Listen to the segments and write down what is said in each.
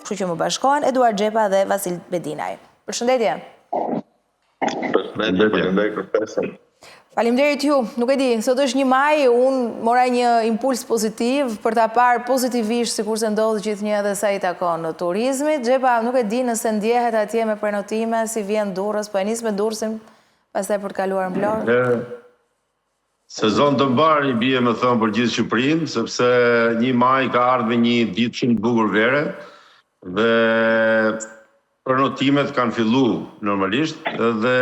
kështu që më bashkohen Eduard Xhepa dhe Vasil Bedinaj. Përshëndetje. Faleminderit ju. Nuk e di, sot është 1 maj, unë mora një impuls pozitiv për ta parë pozitivisht sikurse ndodh gjithnjë edhe sa i takon në turizmit. Xhepa, nuk e di nëse ndjehet atje me prenotime, si vjen Durrës, po e nis me Durrësin, pastaj për të kaluar në Vlorë. Sezon të mbar i bie më thënë për gjithë Shqipërinë, sepse 1 maj ka ardhur me një ditë shumë bukur vere dhe prenotimet kanë filluar normalisht dhe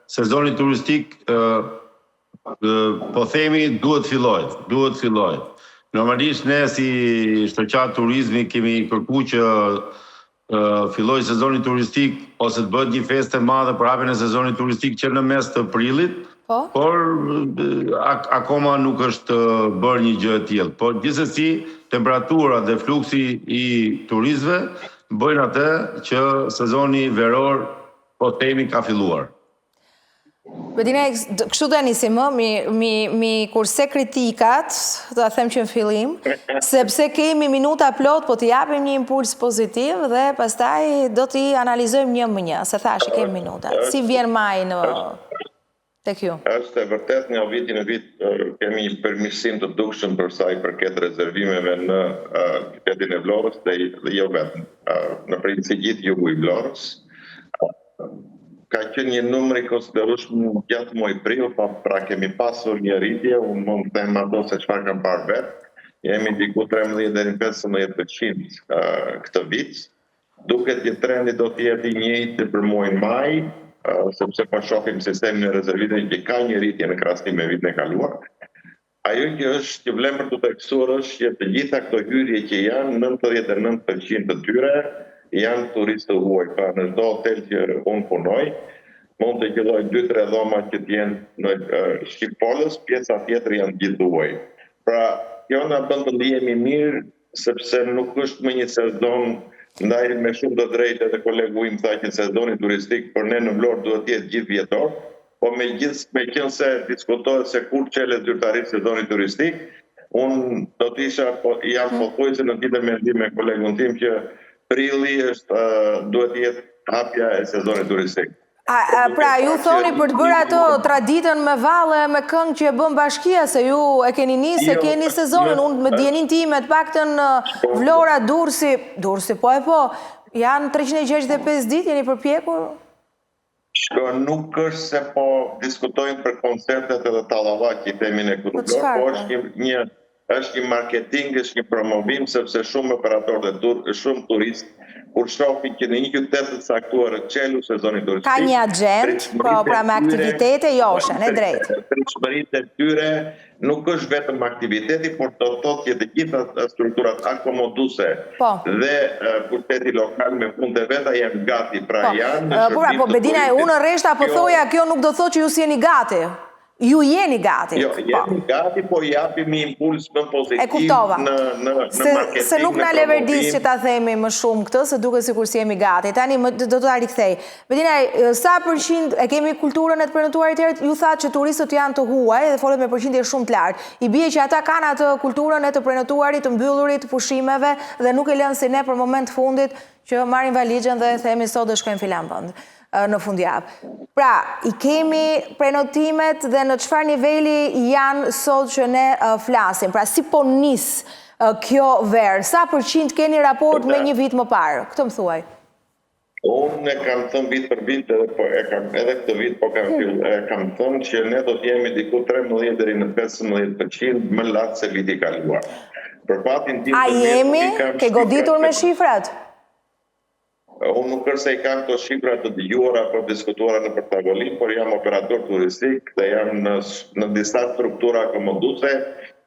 sezoni turistik po themi duhet filloj. Normalisht ne si shoqat turizmi kemi kërkuar që filloj sezoni turistik ose të bëhet një festë e madhe për hapjen e sezonit turistik që në mes të prillit, por akoma nuk është bërë një gjë e tillë. Por gjithsesi temperatura dhe fluksi i turistëve bëjnë atë që sezoni veror po themi ka filluar. Bedinaj, kështu të nisim, mi kurse kritikat, të them që në fillim, sepse kemi minuta plot, po t'i japim një impuls pozitiv dhe pastaj do t'i analizojmë një më një, se thash kemi minuta. Si vjen maj në tek ju? Është e vërtet nga viti në vit kemi një përmirësim të dukshëm për sa i përket rezervimeve në qytetin e Vlorës dhe jo vetëm. Në përgjithësi gjithë jugu i Vlorës. Ka qenë një numër i konsiderueshëm gjatë muaj prill, pra kemi pasur një rritje, unë mund të them ato se çfarë kam parë vetë. Jemi diku 13 deri në 15% këtë vit. Duket që trendi do të jetë i njëjtë për muajin maj, sepse po shohim sistemin e rezervimeve që ka një rritje në krahasim me vitin e kaluar. Ajo që vlen për të theksuar është që të gjitha këto hyrje që janë, 99% të tyre janë turistë huaj, pra në çdo hotel që unë punoj, mund të qelloj 2-3 dhoma që t'jenë në Shqipolës, pjesa tjetër janë gjithë huaj. Pra, kjo na bën të ndihemi mirë, sepse nuk është më një sezon, ndaj me shumë të drejtë edhe kolegu im tha që sezoni turistik për ne në Vlorë duhet të jetë gjithë vjetor, po me qenë se diskutohet se kur çelet zyrtarisht sezoni turistik, unë do të isha jam pothuajse në ditën mendim me kolegun tim që prilli duhet të jetë hapja e sezonit turistik. Pra, ju thoni për të bërë ato traditën me valle, me këngë që e bën bashkia, se ju e keni nisë, e keni sezonin, unë me djenin time të paktën Vlora, Durrësi, po, janë 365 ditë, jeni përpjekur? Shko, nuk është se po diskutojnë për koncertet edhe tallavaki themin e këtu, po është një marketing, është një promovim, sepse shumë operatorë dhe shumë turistë, kur shohin që në një qytet të caktuar çelu sezoni turistik. Ka një agent, po pra me aktivitete joshen, e drejtë. Pritshmëritë e tyre nuk është vetëm aktiviteti, por do të thotë që të gjitha strukturat akomoduese dhe qyteti lokal me punë të veta janë gati, pra janë. Po Bedinaj, unë rreshta po thoja, kjo nuk do thotë që ju s'jeni gati. Ju jeni gati. Jo, jeni gati, po japim një impuls më pozitiv në marketing. Se nuk na leverdis që ta themi më shumë këtë, se duke sikur si jemi gati. Tani do të ta rikthej. Bedinaj, sa përqind e kemi kulturën e të prenotuarit tjerët, ju thatë që turistët janë të huaj dhe folet me përqindje shumë të lartë. I bie që ata kanë atë kulturën e të prenotuarit, të mbyllurit, të pushimeve dhe nuk e lënë si ne për moment fundit që marrin valixhen dhe themi sot do shkojmë filan vend në fundjavë. Pra, i kemi prenotimet dhe në çfarë niveli janë sot që ne flasim? Pra, si po nis kjo verë? Sa përqind keni raport me një vit më parë? Këtë më thuaj. Unë e kam thënë vit për vit, edhe këtë vit kam thënë që ne do të jemi diku 13 deri në 15% më lart se viti i kaluar. A jemi? Ke goditur me shifrat? Unë nuk është se i kam këto shifra të dëgjuara për diskutuara në tavolinë, por jam operator turistik dhe jam në disa struktura akomoduese,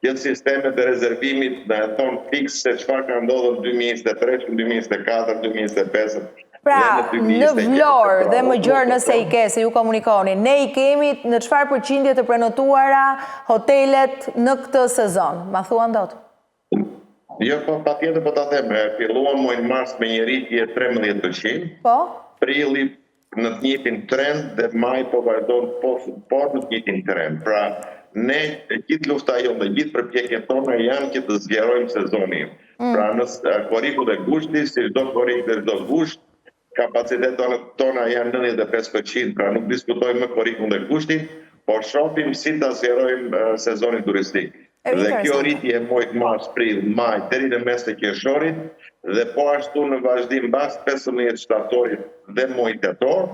që sistemet e rezervimit në e thonë fiks se çfarë ka ndodhur në 2023, 2024, 2025. Pra, në Vlorë dhe më gjërë nëse i ke, se ju komunikoni, ne i kemi në çfarë përqindje të prenotuara hotelet në këtë sezon? Ma thua ndot? Jo, pa tjetër po ta them, filluam muajin mars me një rritje 13%, prilli në të njëjtin trend dhe maj po vazhdon po në të njëjtin trend. Pra, ne gjithë lufta jonë dhe gjithë përpjekjet tona janë që të zgjerojmë sezonin. Pra në korriku dhe gushti, si çdo korrik dhe çdo gusht, kapacitetet tona janë 95%, pra nuk diskutojmë më korrikun dhe gushtin, por shohim si ta zgjerojmë sezonin turistik. Dhe kjo rritje muajt mars, prill, maj, deri në mes të qershorit, dhe po ashtu në vazhdim mbas 15 shtatorit dhe muajit tetor,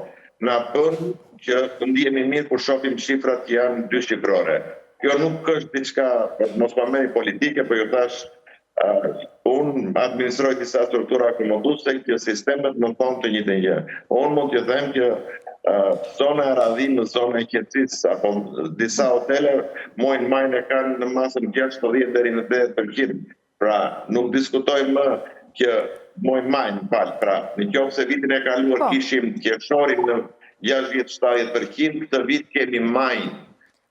na bën që të ndihemi mirë kur shohim shifrat janë dyshifrore. Kjo nuk është diçka, mos ma merri politike, por ju thash, unë administroj disa struktura akomoduese që sistemet më thonë të njëjtën gjë. Unë mund t'ju them që zona e radhimit, zona e qetësisë apo disa hotele muajin maj e kanë në masën 60 deri në 80%. Pra nuk diskutojmë më që muajin maj, pra nëse vitin e kaluar kishim qershorin në 60-70%, këtë vit kemi maj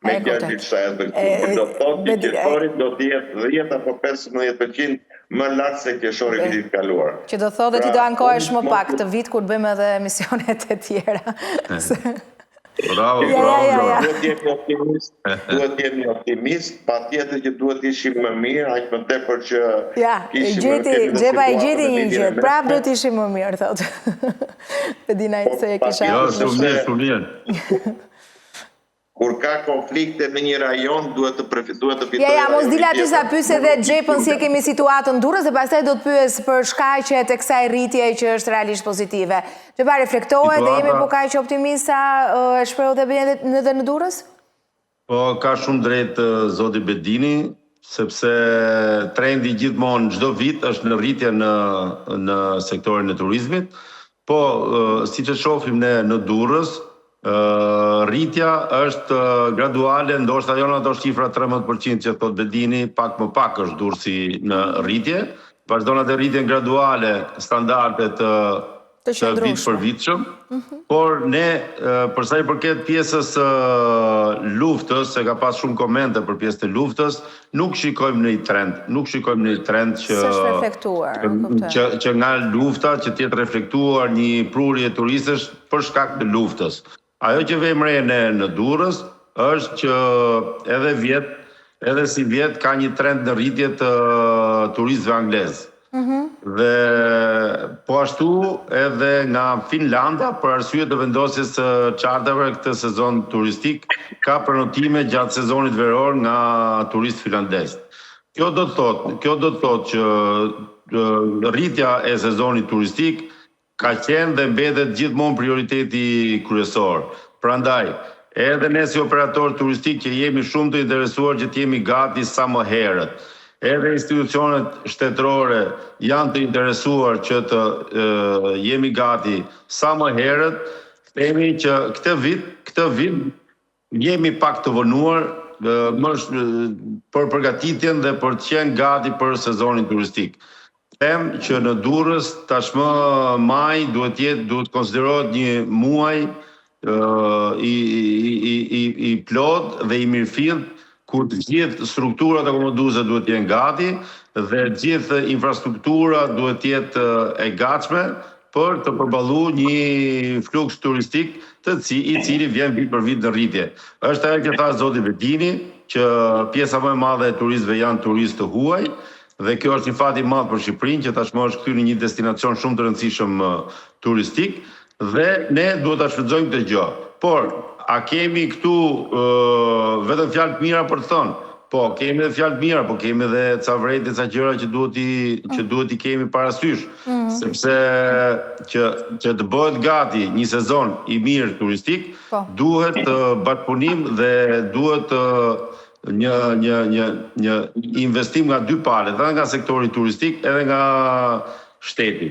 me 60-70%. Do të thotë që qershorit do të jetë 10 apo 15% më lartë se qershori vitit kaluar. Që do thotë ti do ankohesh më pak të vit kur bëjmë edhe emisionet e tjera. Bravo. Duhet jemi optimist, patjetër që duhet ishim më mirë, aq më tepër që Xhepa e gjeti një gjë, prap do të ishim më mirë, thotë. Pedina se e kisha. Jo, shumë. Kur ka konflikte në një rajon, duhet të fitojë. Ja, mos dila ty sa pyes edhe Xhepën si e kemi situatën në Durrës, dhe pastaj do të pyes për shkaqet e kësaj rritje që është realisht pozitive. Xhepa reflektohet dhe jemi po kaq optimista, e shprehu dhe bëjnë edhe në Durrës? Po, ka shumë drejt zoti Bedini, sepse trendi gjithmonë çdo vit është në rritje në sektorin e turizmit. Po, siç e shohim ne në Durrës, rritja është graduale, ndoshta jo në ato shifra 13% që thot Bedini, pak më pak është Durrësi në rritje, vazhdon atë rritjen graduale standardet të vit për vitshëm, por ne për sa i përket pjesës luftës, se ka pas shumë komente për pjesën e luftës, nuk shikojmë në një trend që nga lufta që të jetë reflektuar një prurje turistësh për shkak të luftës. Ajo që vejmë re në Durrës është që edhe si vjet ka një trend në rritje të turistëve anglezë. Dhe po ashtu edhe nga Finlanda, për arsye të vendosjes së çarteve këtë sezon turistik, ka prenotime gjatë sezonit veror nga turistë finlandezë. Kjo do të thotë që rritja e sezonit turistik ka qenë dhe mbetet gjithmonë prioriteti kryesor. Prandaj, edhe ne si operator turistik që jemi shumë të interesuar që të jemi gati sa më herët. Edhe institucionet shtetërore janë të interesuar që të jemi gati sa më herët. Themi që këtë vit jemi pak të vonuar për përgatitjen dhe për të qenë gati për sezonin turistik. Them që në Durrës tashmë maj duhet konsiderohet një muaj i plot dhe i mirëfillt, ku të gjithë strukturat akomoduese duhet të jenë gati dhe gjithë infrastruktura duhet të jetë e gatshme për të përballuar një fluks turistik i cili vjen vit për vit në rritje. Është ajo që tha zoti Bedini, që pjesa më e madhe e turistëve janë turistë të huaj. Dhe kjo është një fat i madh për Shqipërinë, që tashmë është kthyer në një destinacion shumë të rëndësishëm turistik, dhe ne duhet ta shfrytëzojmë këtë gjë. Por a kemi këtu vetëm fjalë të mira për të thënë? Po, kemi edhe fjalë të mira, po kemi edhe ca vërejtje, ca gjëra që duhet i kemi parasysh, sepse që të bëhet gati një sezon i mirë turistik, duhet bashkëpunim dhe duhet një investim nga dy palët, edhe nga sektori turistik edhe nga shteti.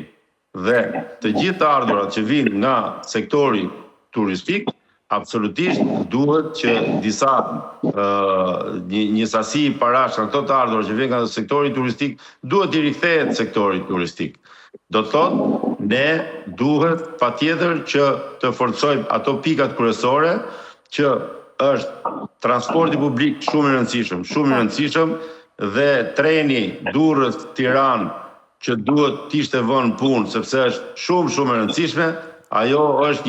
Dhe të gjithë të ardhurat që vinë nga sektori turistik, absolutisht duhet që një sasi parash nga këto të ardhurat që vinë nga sektori turistik, duhet i rikthehet sektori turistik. Do të thotë, ne duhet patjetër që të forcojmë ato pikat kryesore që është transporti publik shumë i rëndësishëm dhe treni Durrës-Tiranë që duhet të ishte vënë punë sepse është shumë e rëndësishme. Ajo është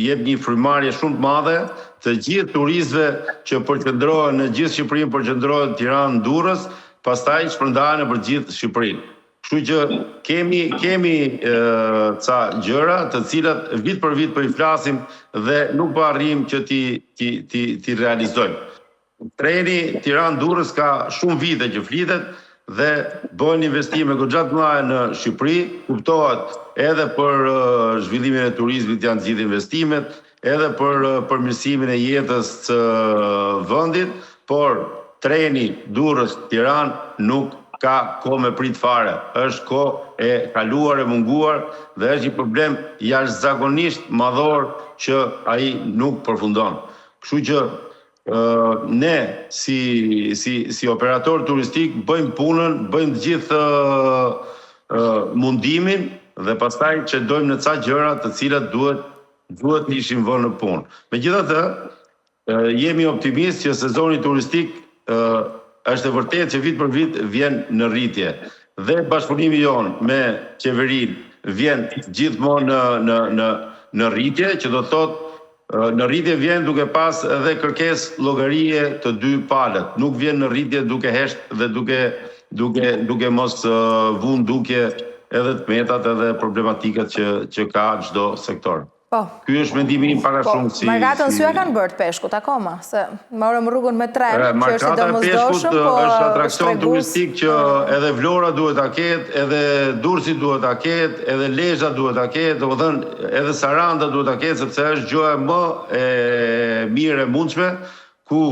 jep një frymarrje shumë të madhe të gjithë turistëve që përqendrohen në gjithë Shqipërinë, përqendrohen Tiranë, Durrës, pastaj shpërndahen nëpër gjithë Shqipërinë. Kështu që kemi ca gjëra të cilat vit për vit po i flasim dhe nuk po arrijmë që ti realizojmë. Treni Tiranë-Durrës ka shumë vite që flitet dhe bëhen investime goxha të mëdha në Shqipëri, kuptohet edhe për zhvillimin e turizmit janë të gjithë investimet, edhe për përmirësimin e jetës të vendit, por treni Durrës-Tiranë nuk ka kohë me prit fare. Është kohë e kaluar, e munguar dhe është një problem jashtëzakonisht madhor që ai nuk përfundon. Kështu që ne si operator turistik bëjmë punën, bëjmë të gjithë mundimin dhe pastaj çelojmë në ca gjëra të cilat duhet ishin vënë në punë. Megjithatë, jemi optimist që sezoni turistik është e vërtetë që vit për vit vjen në rritje dhe bashkëpunimi jon me qeverinë vjen gjithmonë në rritje, që do të thotë në rritje vjen duke pas edhe kërkesë llogarie të dy palët. Nuk vjen në rritje duke hesht dhe duke mos vënë ndukje edhe të metat edhe problematikat që ka çdo sektor. Ky është mendimi im para shumë si... Markatën sy kanë bërë të peshkut akoma, se morëm rrugën me tren, që është i domosdoshëm, po është atraksion turistik që edhe Vlora duhet ta ketë, edhe Durrësi duhet ta ketë, edhe Lezhë duhet ta ketë, domethënë edhe Saranda duhet ta ketë, sepse është gjëja më e mirë e mundshme ku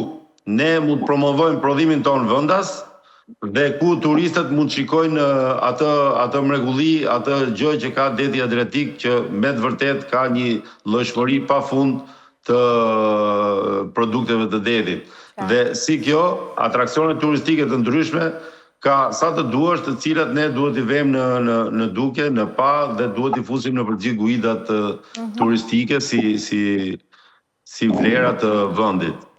ne mund të promovojmë prodhimin ton vendas dhe ku turistët mund të shikojnë atë mrekulli, atë gjë që ka deti Adriatik, që me të vërtet ka një llojshmëri pafund të produkteve të detit. Dhe si kjo, atraksione turistike të ndryshme ka sa të duash, të cilat ne duhet i vëmë në duke, në pa dhe duhet i fusim në përgjigj guidat turistike si vlera të vendit.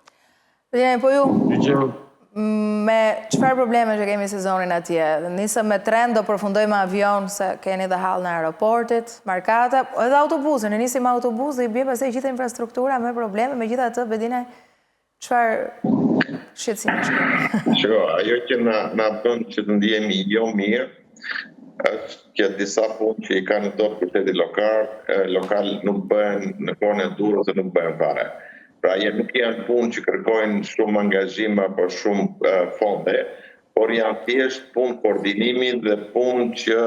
Po ju me çfarë probleme që kemi sezonin atje? Nisëm me tren, do përfundojmë avion se keni dhe hall në aeroportit, Markata, edhe autobuse, ne nisim autobus dhe i bie pastaj gjithë infrastruktura me probleme, megjithatë Bedina, çfarë shqetësime kemi? Shiko, ajo që na bën që të ndihemi jo mirë është që disa punë që i kanë dorë qyteti lokal nuk bëhen në kohën e Durrës dhe nuk bëhen fare. Pra nuk janë punë që kërkojnë shumë angazhim apo shumë fonde, por janë thjesht punë koordinimi dhe punë që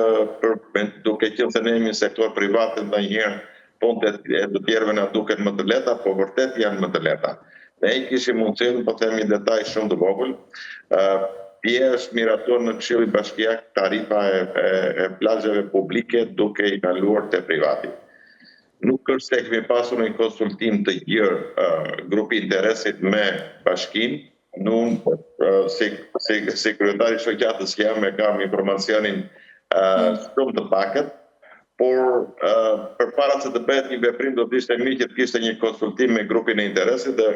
duke qenë se ne jemi sektor privat ndonjëherë punët e të tjerëve na duken më të lehta, po vërtet janë më të lehta. Ne i kishim mundësinë, po themi detaj shumë të vogël, është mirator në Këshilli Bashkiak tarifa e plazheve publike duke i kaluar te privati. Nuk është se kemi pasur një konsultim të gjerë grupi interesit me bashkinë. Unë, si kryetari shoqatës jam e kam informacionin shumë të pakët, por përpara se të bëhet një veprim do të ishte mirë që të kishte një konsultim me grupin e interesit dhe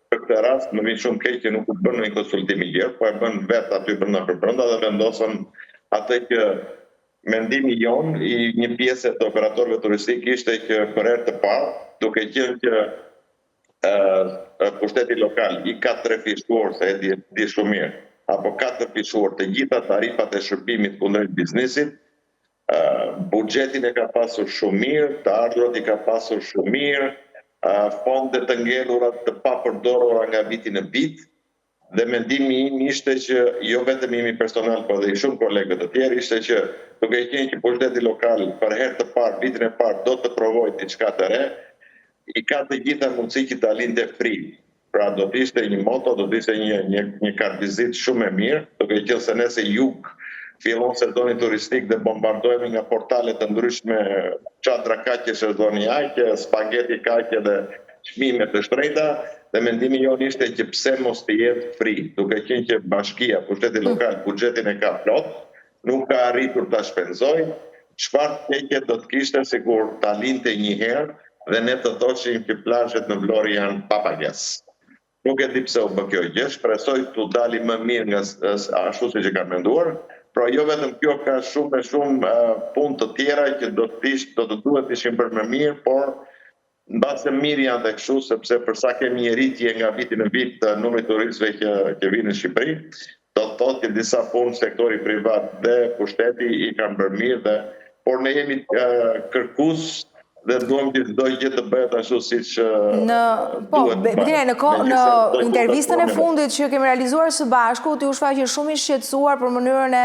për këtë rast më vjen shumë keq që nuk u bën një konsultim i gjerë, po e bën vetë aty brenda dhe vendosën atë që mendimi jon i një pjesë të operatorëve turistik ishte që për herë të parë, duke qenë që pushteti lokal i ka 3 fishuar, se e di shumë mirë, apo 4 fishuar të gjitha tarifat e shërbimit kundrejt biznesit, buxhetin e ka pasur shumë mirë, të ardhurat i ka pasur shumë mirë, fondet të ngellura të papërdorura nga viti në vit. Dhe mendimi im ishte që jo vetëm imi personal, por dhe i shumë kolegët të tjerë, ishte që duke qenë që pushteti lokal për herë të parë, vitin e parë, do të provojë diçka të re, i ka të gjitha mundësi që ta lindë free. Pra do të ishte një moto, do të ishte një kartvizit shumë e mirë, duke qenë se ne se jug fillon sezoni turistik dhe bombardohemi nga portale të ndryshme, çadra kaqe, sezoni aqe, spageti kaqe dhe çmime të shtrejta. Dhe mendimi jonë ishte që pse mos të jetë free, duke qenë që bashkia, pushteti lokal, buxhetin e ka plot, nuk ka arritur ta shpenzojë, çfarë keqe do të kishte sikur ta linte një herë dhe ne të thoshim që plazhet në Vlorë janë pa pagesë. Nuk e di pse u bë kjo gjë, shpresoj të dali më mirë nga ashtu siç e kam menduar, por jo vetëm kjo, ka shumë punë të tjera që do të duhet ishin bërë më mirë, por mbase mirë janë dhe kështu, sepse përsa kemi një rritje nga viti në vit të numrit turistëve që vinë në Shqipëri, do të thotë që disa punë sektori privat dhe pushteti i kanë bërë mirë por ne jemi kërkues dhe duam që çdo gjë të bëhet ashtu siç në intervistën e fundit që kemi realizuar së bashku, ti u shfaqe shumë i shqetësuar për mënyrën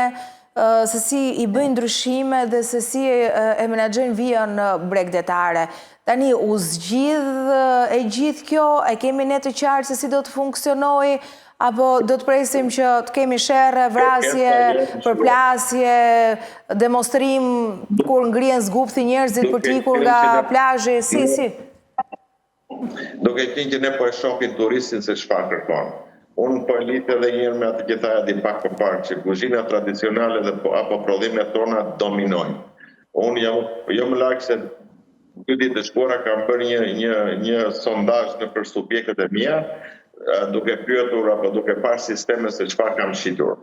se si i bëjnë ndryshime dhe se si e menaxhojnë vijën bregdetare. Tani u zgjidh e gjithë kjo, e kemi ne të qartë se si do të funksionojë, apo do të presim që të kemi sherrë, vrasje, përplasje, demonstrim kur ngrihen zgupthi njerëzit për të ikur nga plazhi, si? Duke qenë që ne po e shohim turistin se çfarë kërkon. Unë po e lidh edhe një herë me atë që thaja di pak më parë, që kuzhina tradicionale apo prodhimet tona dominojnë. Unë jo më larg se 2 ditë të shkuara kam bërë një sondazh nëpër subjektet e mia, duke pyetur apo duke parë sisteme se çfarë kam shitur.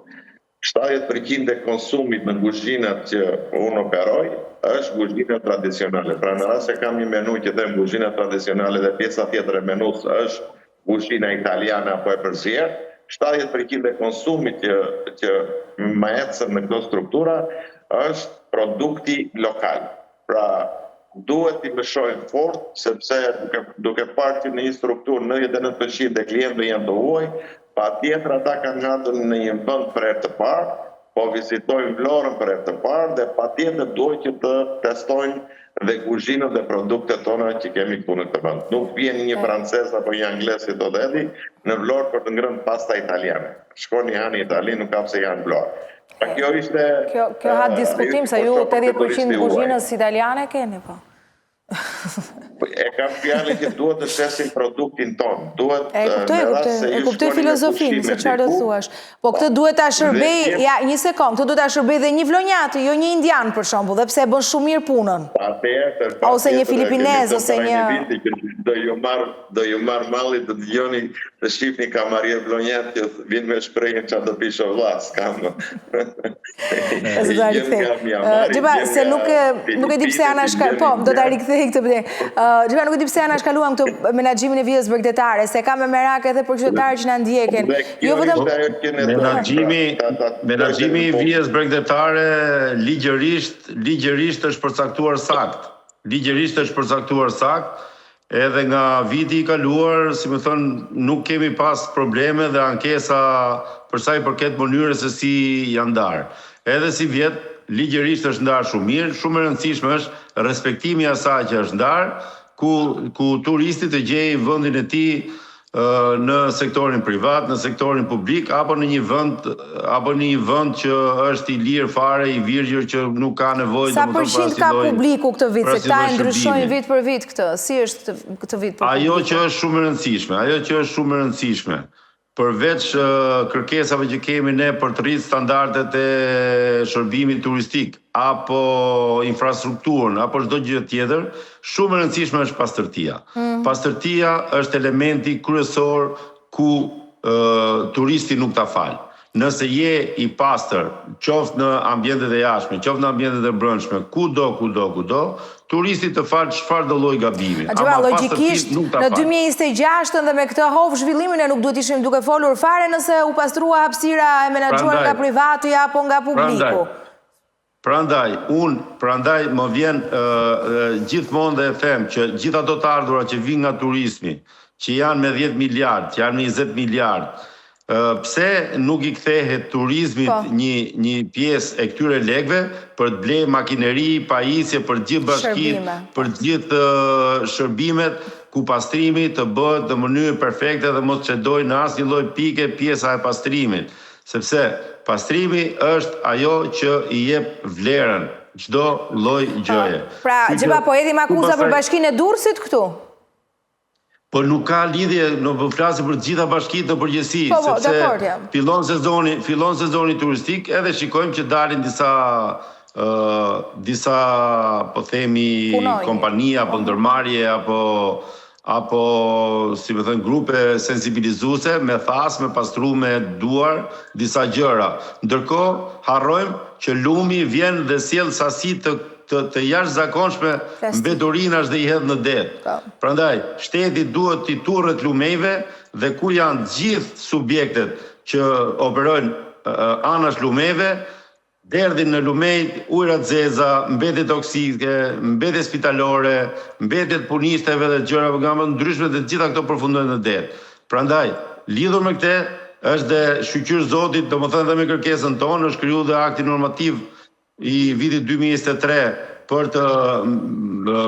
70% e konsumit në kuzhinat që unë operoj është kuzhina tradicionale. Pra në rast se kam një menu që them kuzhina tradicionale dhe pjesa tjetër e menus është kuzhina italiane apo e përzier, 70% e konsumit që më ecën në këto struktura është produkti lokal. Pra duhet t'i lëshojnë fort, sepse duke parë që në një strukturë 99% e klientëve janë të huaj, patjetër ata kanë ngatur në një vend për herë të parë, po vizitojnë Vlorën për herë të parë dhe patjetër duhet që të testojnë dhe kuzhinat dhe produktet tona që kemi këtu në këtë vend. Nuk vjen një francez apo një anglez si do të edi në Vlorë për të ngrënë pasta italiane. Shkoni hanë Itali, nuk ka pse janë Vlorë. Kjo ha diskutim se ju 80% kuzhinës italiane keni, po. E kam fjalën që duhet të shesin produktin ton. E kuptoj filozofinë, se çfarë do thuash. Po këtë duhet ta shërbej, ja, një sekond, këtë duhet ta shërbej dhe një vlonjat, jo një indian për shembull, dhe pse e bën shumë mirë punën. Ose një filipinez, ose një do ju marr malli të dëgjoni të shihni kamarie vlonjat që vinë me shprehjen çfarë do pisho vllas, kam. Se nuk e di pse ana po, do ta rikthej këtë bëj. Gjëra nuk e di pse ana shkaluam këtë menaxhimin e vijës bregdetare, se ka me merak edhe për qytetarët që na ndjekin. Jo vetëm menaxhimi i vijës bregdetare ligjërisht është përcaktuar sakt. Ligjërisht është përcaktuar sakt. Edhe nga viti i kaluar, si më thënë, nuk kemi pas probleme dhe ankesa për sa i përket mënyrës se si janë ndarë. Edhe si vjet, ligjërisht është ndarë shumë mirë, shumë e rëndësishme është respektimi asaj që është ndarë, ku turisti të gjejë vendin e tij në sektorin privat, në sektorin publik, apo në një vend që është i lirë fare, i virgjër, që nuk ka nevojë. Sa përqind ka publiku këtë vit, se këta e ndryshojnë vit për vit këtë? Si është këtë vit për Ajo që është shumë e rëndësishme, përveç kërkesave që kemi ne për të rritur standardet e shërbimit turistik, apo infrastrukturën, apo çdo gjë tjetër, shumë e rëndësishme është pastërtia. Pastërtia është elementi kryesor ku turisti nuk ta fal. Nëse je i pastër, qoftë në ambientet e jashtme, qoftë në ambientet e brendshme, kudo, turisti të fal çfarë do lloj gabimi. Logjikisht në 2026 dhe me këtë hov zhvillimin e nuk duhet ishim duke folur fare nëse u pastrua hapësira e menaxhuar nga privati apo nga publiku. Prandaj më vjen gjithmonë dhe e them që gjithë ato të ardhurat që vijnë nga turizmi, që janë me 10 miliard, që janë me 20 miliard, pse nuk i kthehet turizmit një pjesë e këtyre lekëve për të blej makineri, pajisje për gjithë bashkitë, për gjithë shërbimet, ku pastrimi të bëhet në mënyrë perfekte dhe mos çedoj në asnjë lloj pike pjesa e pastrimit, sepse pastrimi është ajo që i jep vlerën çdo lloj gjëje. Pra, Xheba, po edhim akuza për Bashkinë e Durrësit këtu? Po nuk ka lidhje, nuk flasim për të gjitha bashkitë në përgjithësi, sepse fillon sezoni turistik, edhe shikojmë që dalin disa po themi kompania apo ndërmarrje apo si më thënë grupe sensibilizuese me thas, me pastru, me duar disa gjëra. Ndërkohë harrojmë që lumi vjen dhe sjell sasi të jashtëzakonshme mbeturinash dhe i hedh në det. Prandaj, shteti duhet t'i turret lumejve dhe ku janë gjithë subjektet që operojnë anash lumeve, derdhin në lumej, ujrat zeza, mbetjet toksike, mbetjet spitalore, mbetjet punisteve dhe gjërave nga ndryshme dhe gjitha këto përfundojnë në det. Prandaj, lidhur me këtë, është dhe shqyqyr Zotit, domethënë dhe me kërkesën tonë, është kriju dhe akti normativ i vitit 2023 për të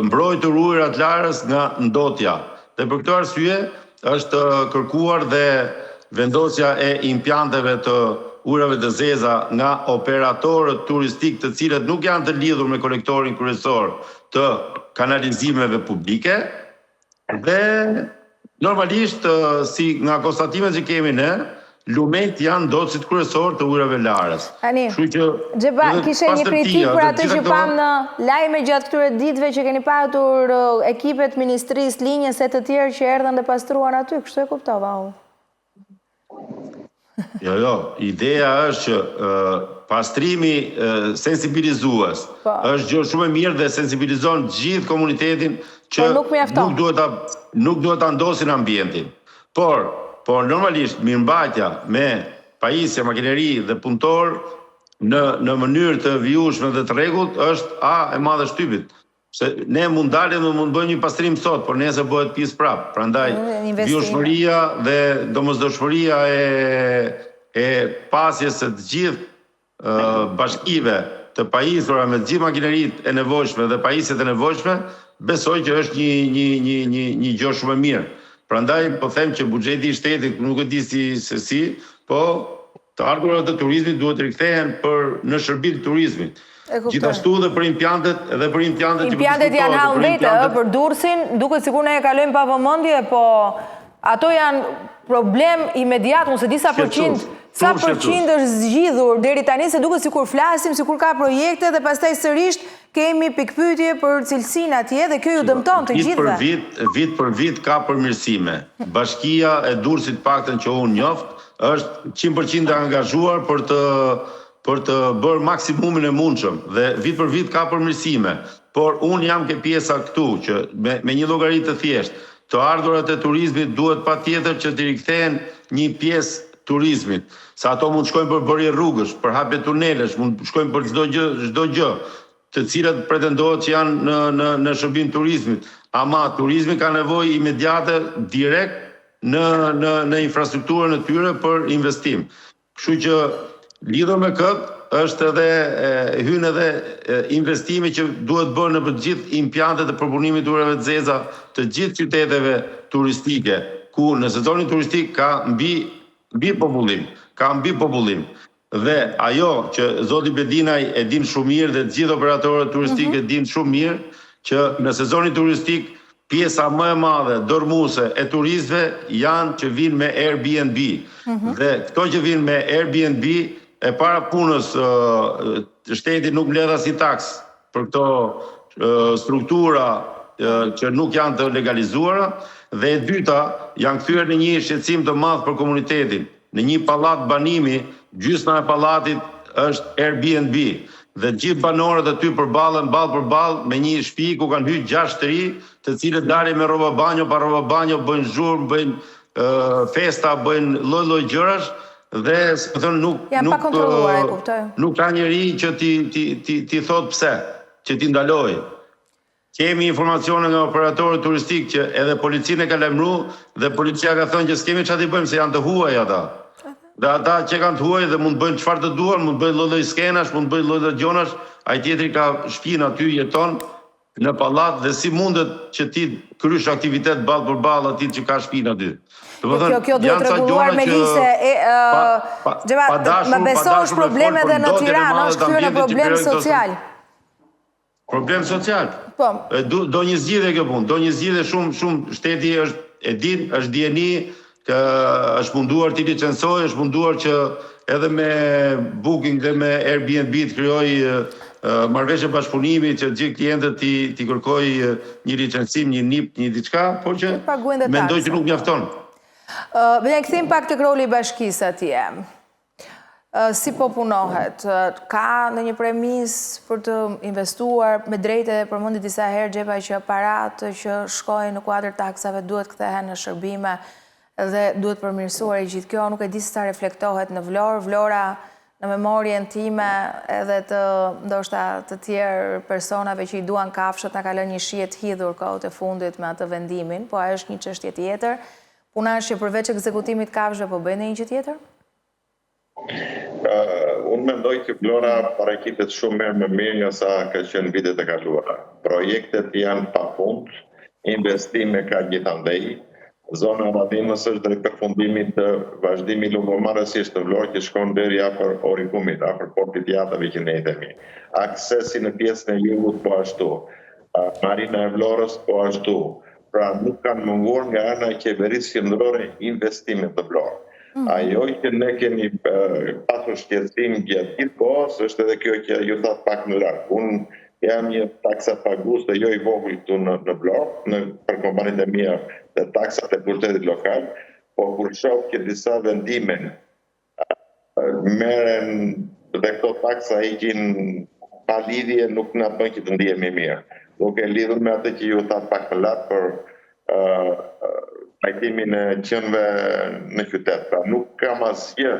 mbrojtur ujrat larës nga ndotja. Dhe për këtë arsye është kërkuar dhe vendosja e impianteve të ujrave të zeza nga operatorët turistik të cilët nuk janë të lidhur me kolektorin kryesor të kanalizimeve publike dhe normalisht si nga konstatimet që kemi ne, lumet janë docit kryesor të ujrave larës. Gjeba, kishe një kritik për atë që pam në lajme gjatë këtyre ditëve që keni patur ekipet ministrisë, linjës e të tjerë që erdhën dhe pastruan aty, kështu e kuptova u? Jo, ideja është që pastrimi sensibilizues është gjë shumë e mirë dhe sensibilizon gjithë komunitetin që nuk duhet ta ndosin ambientin. Por normalisht mirëmbajtja me pajisje, makineri dhe punëtor në mënyrë të vijueshme dhe të rregullt është e madhe shtypit. Se ne mund dalim dhe mund bëjmë një pastrim sot, por nesër bëhet pjesë prapë. Prandaj vijueshmëria dhe domosdoshmëria e pasjes së të gjithë bashkive të pajisura me të gjithë makineritë e nevojshme dhe pajisjet e nevojshme, besoj që është një gjë shumë e mirë. Prandaj po them që buxheti i shtetit nuk e di se si, po të ardhurat të turizmit duhet të rikthehen në shërbim të turizmit. Gjithashtu dhe për impiantet që diskutohet. Impiantet janë hallë vete, për Durrësin, duket sikur ne e kalojmë pa vëmendje, po ato janë problem imediat, ose disa përqind, sa përqind është zgjidhur deri tani, se duket sikur flasim, sikur ka projekte dhe pastaj sërish kemi pikpyetje për cilësinë atje dhe kjo ju dëmton të gjithëve. Vit për vit ka përmirësime. Bashkia e Durrësit, paktën që unë njoft, është 100% angazhuar për të bërë maksimumin e mundshëm dhe vit për vit ka përmirësime. Por unë jam ke pjesa këtu që me një llogari të thjeshtë, të ardhurat e turizmit duhet patjetër që të rikthehen një pjesë turizmit, sa ato mund shkojnë për bërje rrugësh, për hapje tunelesh, mund shkojnë për çdo gjë, të cilat pretendohet që janë në shërbim turizmit. Ama turizmi ka nevojë imediate direkt në infrastrukturën e tyre për investim. Kështu që lidhur me këtë është hyn edhe investimi që duhet bërë në të gjithë impiantet e përpunimit të ujrave të zeza të gjithë qyteteve turistike, ku në sezonin turistik ka mbi popullim. Dhe ajo që Zoti Bedinaj e din shumë mirë dhe të gjithë operatorët turistikë e din shumë mirë që në sezonin turistik pjesa më e madhe dormuese e turistëve janë që vinë me Airbnb. Dhe këto që vinë me Airbnb e para punës shteti nuk mbledh asnjë taks për këto struktura që nuk janë të legalizuara dhe e dyta janë kthyer në një shqetësim të madh për komunitetin. Në një pallat banimi, gjysma e pallatit është Airbnb dhe gjithë banorët aty përballën ball për ball me një shtëpi ku kanë hyrë 6 të ri, të cilët dalin me rroba banjo, pa rroba banjo, bëjnë zhurmë, bëjnë festa, bëjnë lloj-lloj gjërash dhe nuk ka njeri që ti thot pse, që ti ndaloj. Kemi informacione nga operatorët turistik që edhe policinë e ka lajmëruar dhe policia ka thënë që s'kemi çfarë të bëjmë se janë të huaj ata. Dhe ata që kanë të huaj dhe mund të bëjnë çfarë të duan, mund të bëjnë lloj-lloj skenash, mund të bëjnë lloj-lloj gjonash, ai tjetri ka shtëpinë aty, jeton në pallat dhe si mundet që ti krysh aktivitet ball për ball atij që ka shtëpinë aty. Kjo duhet rregulluar me ligje. Më besosh probleme edhe në Tiranë, është kthyer në problem social. Problem social. Do një zgjidhje kjo punë, do një zgjidhje shumë shteti është dieni që është munduar t'i licencojë, është munduar që edhe me Booking dhe me Airbnb të krijojë marrëveshje bashkëpunimi që gjithë klientët t'i kërkojë një licencim, një NIP, një diçka, por që mendoj që nuk mjafton. Ne kthejmë pak tek roli i bashkisë atje. Si po punohet? Ka në një premis për të investuar me drejtë, përmendi disa herë Xhepa që parat që shkojnë në kuadër taksave duhet kthehen në shërbime dhe duhet përmirësuar i gjithë kjo, nuk e di se sa reflektohet në Vlorë, Vlora në memorien time edhe të ndoshta të tjerë personave që i duan kafshët na ka lënë një shije të hidhur kohët e fundit me atë vendimin, po ajo është një çështje tjetër. Puna është që përveç ekzekutimit kafshëve po bëjnë një gjë tjetër? Unë mendoj që Vlora paraqitet shumë më mirë nga sa ka qenë vitet e kaluara. Projektet janë pafund, investime ka gjithandej. Zona Radimës është drejt përfundimit të vazhdimi lungëmarrësisht të Vlorë që shkon deri afër Orikumit, afër portit Jatave që ne i themi. Aksesi në pjesën e jugut po ashtu. Marina e Vlorës po ashtu. Pra nuk kanë munguar nga ana e qeverisë qendrore investimet të Vlorë. Ajo që ne kemi pasur shqetësim gjatë gjithë kohës është edhe kjo që ju thatë pak më larg. Unë jam një taksapagues dhe jo i vogël këtu në Vlorë, për kompanitë e mia të taksat e pushtetit lokal, po kur shoh që disa vendime merren dhe këto taksa ikin pa lidhje, nuk na bën që të ndihemi mirë. Duke lidhur me atë që ju thatë pak më lart për trajtimin e qenëve në qytet. Pra nuk kam asgjë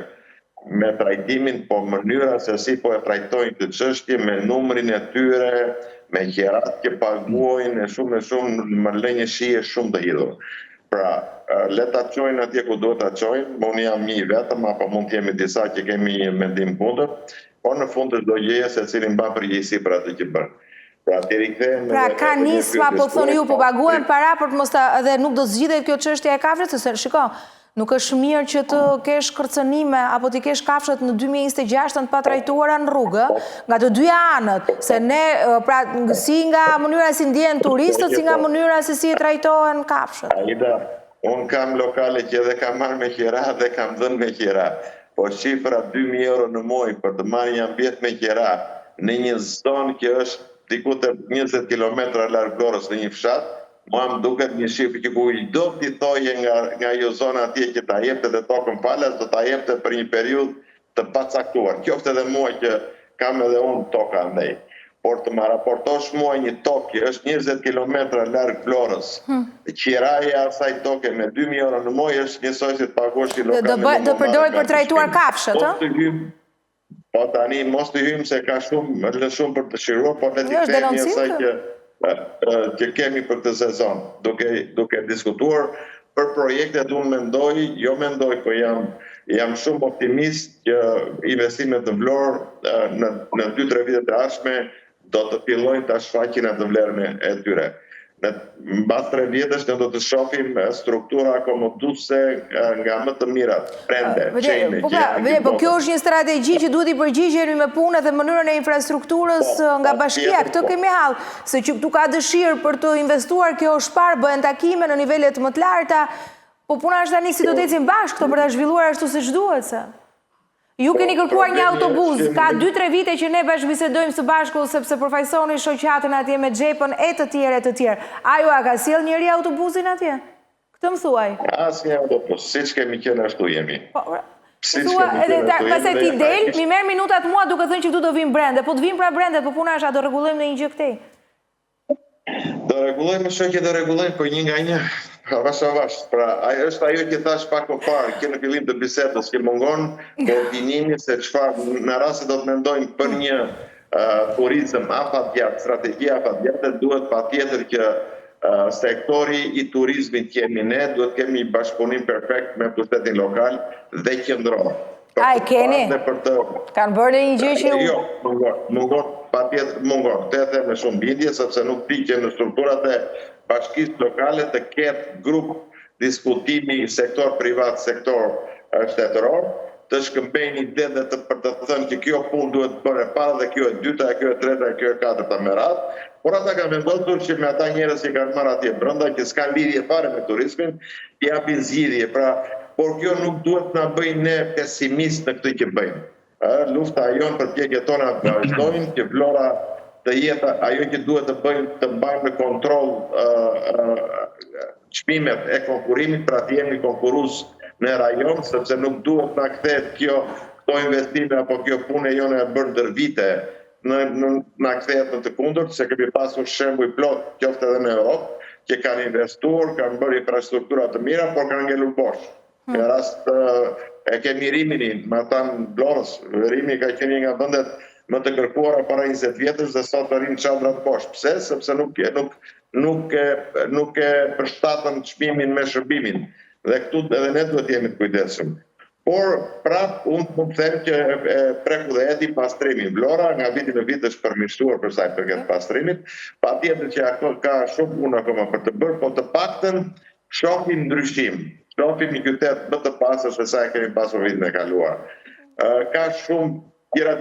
me trajtimin, po mënyra se si po e trajtojnë të çështje me numrin e tyre, me qerat që paguajnë e shumë më lë një shije shumë të hidhur. Pra, le ta çojnë atje ku duhet ta çojnë, unë jam një vetëm, apo mund të jemi disa që kemi një mendim kundër, por në fund të çdo gjëje secili mban përgjegjësi për atë që bën. Pra ka nisma, po thoni ju, po paguajnë para për të mos edhe nuk do zgjidhet kjo çështje e kafshëve, se shiko, nuk është mirë që të kesh kërcënime apo të kesh kafshët në 2026 të pa trajtuara në rrugë, nga të dyja anët, se ne, pra, si nga mënyra si ndjen turistët, si nga mënyra se si trajtohen kafshët. Aida, unë kam lokale që edhe kam marrë me qira dhe kam dhënë me qira, po shifra 2.000 euro në muaj për të marrë një ambient me qira në një zonë që është diku të 20 km larg Vlorës në një fshat, mua më duket një shifër që ku i do t'i thoje nga jo zona atje që ta jepte dhe tokën falas, do ta jepte për një periudhë të pacaktuar. Qoftë edhe mua që kam edhe unë toka andej. Por të më raportosh mua një tokë që është 20 km larg Vlorës, qiraja asaj toke me 2.000 euro në muaj është njësoj si të pagosh i lokale. Do përdoret për trajtuar kafshët, ë? Po tani mos të hymë se ka shumë për të shiruar, por le t'i kthejmë asaj që kemi për të sezon. Duke diskutuar për projektet, unë mendoj, po jam shumë optimist që investimet në Vlorë në 2-3 vitet e ardhshme do të fillojnë të shfaqin atë vlerën e tyre. Në mbas 3 vjetësh ne do të shohim struktura akomoduese nga më të mirat, prende, çejme. Po kjo është një strategji që duhet i përgjigjemi me punën dhe mënyrën e infrastrukturës nga bashkia. Këtë kemi hall, se që këtu ka dëshirë për të investuar, kjo është parë, bëhen takime në nivelet më të larta, po puna është tani si do të ecim bashkë këto për ta zhvilluar ashtu siç duhet se. Ju keni kërkuar një autobus, ka 2-3 vite që ne bashkëbisedojmë së bashku sepse përfaqësoni shoqatën atje me xhepën e të tjerë. A ju a ka sjell njëri autobusin atje? Këtë më thuaj. Asnjë autobus, siç kemi qenë ashtu jemi. Pastaj ti del, mi merr minutat mua duke thënë që këtu do vim brende, po të vim pra brende, po puna është a do rregullojmë ndonjë gjë këtej? Do rregullojmë shoqë, do rregullojmë, po një nga një. Avash. Pra, është ajo që thash pak më parë, që në fillim të bisedës që mungon koordinimi se çfarë në rast se do të mendojmë për një turizëm afatgjatë, strategji afatgjatë, duhet patjetër që sektori i turizmit që jemi ne, duhet kemi bashkëpunim perfekt me pushtetin lokal dhe qendror. A e keni? Kanë bërë një gjë që jo, mungon, patjetër mungon. Këtë e them me shumë bindje, sepse nuk di që në strukturat e bashkisë lokale të ketë grup diskutimi sektor privat, sektor shtetëror, të shkëmbejnë ide dhe për të thënë që kjo punë duhet bërë e para dhe kjo e dyta, kjo e treta, kjo e katërta me radhë, por ata kanë vendosur që me ata njerëz që kanë marrë atje brenda që s'kan lidhje fare me turizmin, japin zgjidhje. Pra, por kjo nuk duhet na bëjë ne pesimist në këtë që bëjmë. Lufta jonë për përpjekjet tona vazhdojnë, që Vlora të jetë ajo që duhet të bëjmë të mbajmë në kontroll çmimet e konkurimit, pra të jemi konkurrues në rajon, sepse nuk duhet na kthehet këto investime apo kjo punë jone e bërë ndër vite na kthehet në të kundërt, se kemi pasur shembuj plot qoftë edhe në Europë, që kanë investuar, kanë bërë infrastruktura të mira, por kanë ngelur bosh. Në rast e kemi Riminin, më thanë Vlorës, Rimi ka qenë një nga vendet më të kërkuara para 20 vjetësh dhe sot rrin çadrat poshtë. Pse? Sepse nuk e përshtatën çmimin me shërbimin. Dhe këtu edhe ne duhet jemi të kujdesshëm. Por prap unë mund të them që preku dhe edi pastrimin. Vlora nga viti në vit është përmirësuar për sa i përket pastrimit, patjetër që ka shumë punë akoma për të bërë, po të paktën shohim ndryshim. Shohim një qytet më të pastër se sa e kemi pasur vitin e kaluar. Ka shumë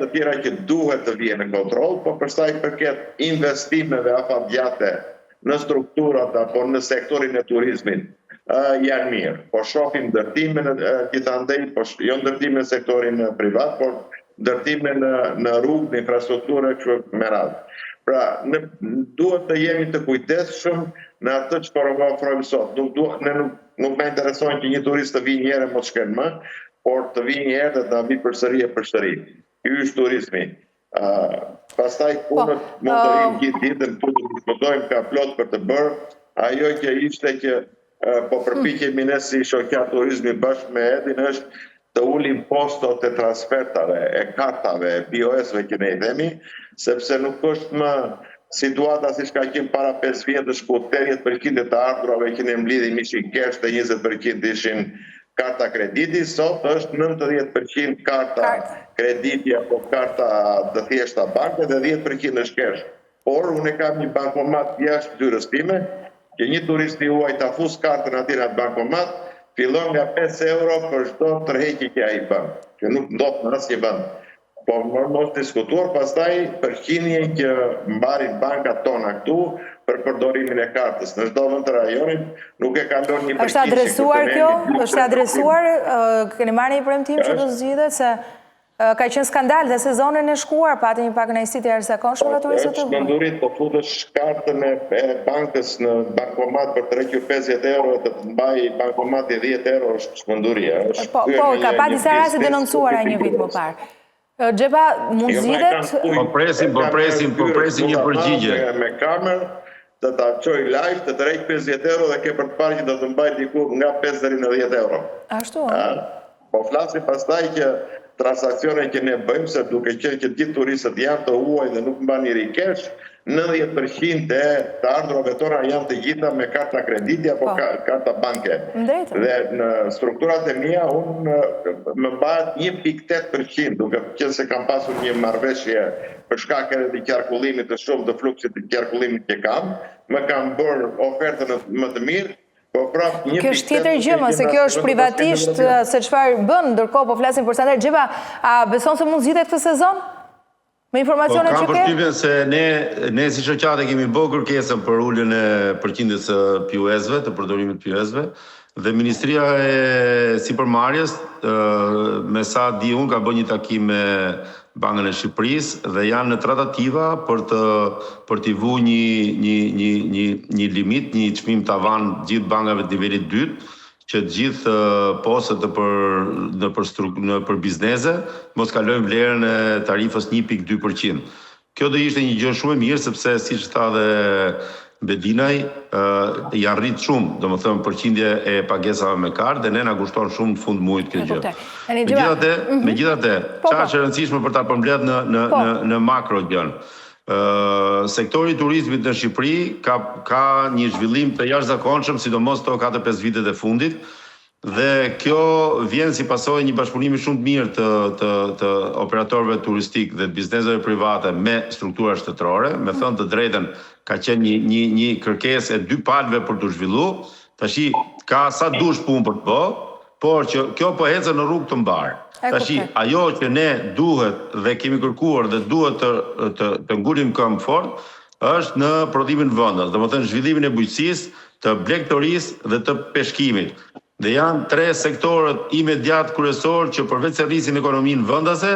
të tjera që duhet të vijë në kontroll, po për sa i përket investimeve afatgjate në strukturat apo në sektorin e turizmit, janë mirë. Po shohim ndërtime gjithandej, po jo ndërtime në sektorin privat, por ndërtime në rrugë, në infrastrukturë kështu me radhë. Pra, duhet të jemi të kujdesshëm në atë që ofrojmë sot. Nuk më interesojnë që një turist të vijë një herë mos shkon më, por të vijë një herë dhe të vi përsëri e përsëri. Ky është turizmi. Pastaj punët mund të rinë gjithë ditën, tu të diskutojmë ka plot për të bërë. Ajo që ishte që po përpiqemi ne si shoqja turizmi bashkë me Edin është të ulim postot e transfertave, e kartave, e POS-ve që ne i themi, sepse nuk është më situata si ka qenë para 5 vjetësh ku 80% të ardhurave që ne mblidhim ishin cash dhe 20% ishin karta krediti, sot është 90% karta krediti apo karta të thjeshta banke dhe 10% është cash. Por unë kam një bankomat jashtë dyrës time, që një turisti huaj ta fus kartën aty në atë bankomat, fillon nga 5 euro për çdo tërheqje që ai bën, që nuk ndodh në asnjë vend. Po mos diskutuar pastaj përqindjen që mbarin bankat tona këtu për përdorimin e kartës. Në çdo vend të rajonit nuk e kalon një përqindje. Është adresuar kjo? Është adresuar? Keni marrë një premtim që do zgjidhet se ka qenë skandal dhe sezonin e shkuar, pati një pak nëjësit e jashtëzakonshme nga turistët të shpëndurit, po futesh kartën e bankës në bankomat për të rëqur 50 euro dhe të mbaj bankomati 10 euro është shpënduria. Po, ka pa disa raste denoncuara një vit më parë. Xhepa, mund zgjidhet? Po presim një përgjigje. Me kamerë, të ta qoj live, të rëq 50 euro dhe ke për të parë që do të mbaj diku nga 5 deri në 10 euro. Ashtu? Po flasim pastaj që transakcione që ne bëjmë, se duke qenë që gjithë turistët janë të huaj dhe nuk mban një rikesh, 90% e të ardhurave tona janë të gjitha me karta krediti apo karta banke. Dhe në strukturat e mia, unë më bëhet 1.8%, duke qenë se kam pasur një marrëveshje për shkak edhe të qarkullimit të shumë të fluksit të qarkullimit që kam, më kam bërë ofertën më të mirë. Kjo është tjetër gjë, se kjo është privatisht se çfarë bën, ndërkohë po flasim për standard. Xhepa, a beson se mund zgjidhet këtë sezon? Me informacionet që ke? Kam përshtypjen se ne si shoqate kemi bërë kërkesën për uljen e përqindjes së POS-ve, të përdorimit të POS-ve, dhe Ministria e Sipërmarrjes, me sa di unë, ka bërë një takim me Bankën e Shqipërisë dhe janë në tratativa për t'i vu një limit, një çmim tavan gjithë bankave të nivelit 2, që gjithë posët për biznese mos kalojnë vlerën e tarifës 1.2%. Kjo do ishte një gjë shumë e mirë, sepse siç tha dhe Bedinaj, janë rritë shumë, do më thëmë përqindje e pagesave me kartë, dhe ne na kushton shumë në fund muajit kjo gjë. Megjithatë, çfarë është e rëndësishme për ta përmbledh në makro gjën. Sektori i turizmit në Shqipëri ka një zhvillim të jashtëzakonshëm, sidomos këto 4-5 vitet e fundit, dhe kjo vjen si pasojë një bashkëpunimi shumë të mirë të operatorëve turistik dhe të bizneseve private me struktura shtetërore, me thënë të drejtën, ka qenë një kërkesë e dy palëve për të zhvilluar. Tashi ka sa dush punë për të bërë, por që kjo po ecën në rrugë të mbarë. Tashi ajo që ne duhet dhe kemi kërkuar dhe duhet të ngulim këmbë fort është në prodhimin vendas, domethënë zhvillimin e bujqësisë, të blegtorisë dhe të peshkimit. Dhe janë 3 sektorët imediat kryesorë që përveç se rrisin ekonominë vendase,